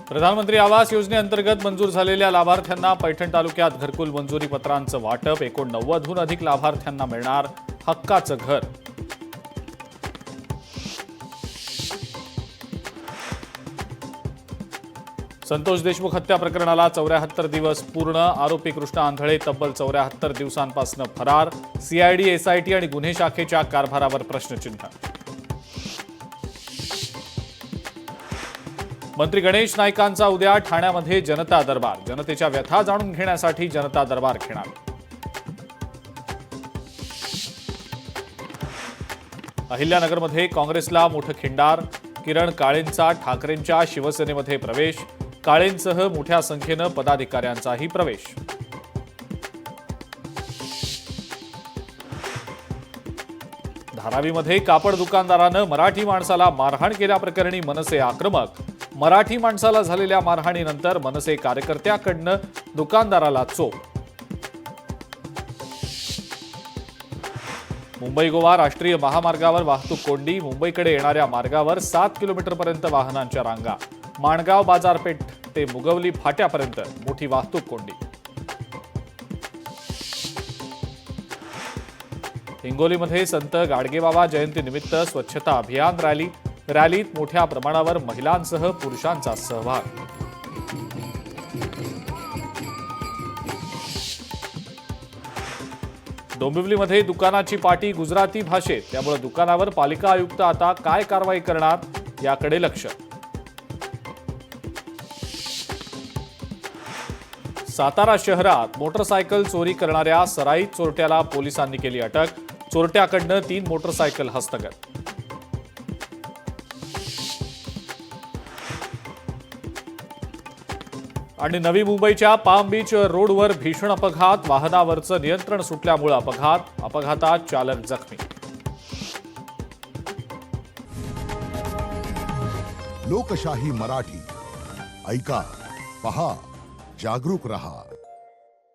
प्रधानमंत्री आवास योजनेअंतर्गत मंजूर झालेल्या लाभार्थ्यांना पैठण तालुक्यात घरकुल मंजुरी पत्रांचं वाटप। 89हून अधिक लाभार्थ्यांना मिळणार हक्काचं घर। संतोष देशमुख हत्या प्रकरणाला 74 दिवस पूर्ण। आरोपी कृष्णा आंधळे तब्बल 74 दिवसांपासून फरार। सीआयडी, एसआयटी आणि गुन्हे शाखेच्या कारभारावर प्रश्नचिन्ह। मंत्री गणेश नाईकांचा उद्या ठाण्यामध्ये जनता दरबार। जनतेच्या व्यथा जाणून घेण्यासाठी जनता दरबार घेणार। अहिल्यानगरमध्ये काँग्रेसला मोठं खिंडार। किरण काळेंचा ठाकरेंच्या शिवसेनेमध्ये प्रवेश। काळेंसह मोठ्या संख्येनं पदाधिकाऱ्यांचाही प्रवेश। धारावीमध्ये कापड दुकानदारानं मराठी माणसाला मारहाण केल्याप्रकरणी मनसे आक्रमक। मराठी माणसाला झालेल्या मारहाणीनंतर मनसे कार्यकर्त्याकडनं दुकानदाराला चोप। मुंबई गोवा राष्ट्रीय महामार्गावर वाहतूक कोंडी। मुंबईकडे येणाऱ्या मार्गावर 7 किलोमीटरपर्यंत वाहनांच्या रांगा। माणगाव बाजारपेठ ते मुगवली फाट्यापर्यंत मोठी वाहतूक कोंडी। हिंगोलीमध्ये संत गाडगेबाबा जयंतीनिमित्त स्वच्छता अभियान रॅली। रॅलीत मोठ्या प्रमाणावर महिलांसह पुरुषांचा सहभाग। डोंबिवलीमध्ये दुकानाची पाटी गुजराती भाषेत, त्यामुळे दुकानावर पालिका आयुक्त आता काय कारवाई करणार याकडे लक्ष। सातारा शहरात मोटरसायकल चोरी करणाऱ्या सराईत चोरट्याला पोलिसांनी केली अटक। चोरट्याकडनं 3 मोटरसायकल हस्तगत। आणि नवी मुंबईच्या पाम बीच रोडवर भीषण अपघात। वाहनावरचं नियंत्रण सुटल्यामुळे अपघातात चालक जखमी। लोकशाही मराठी ऐका, पहा, जागरूक रहा।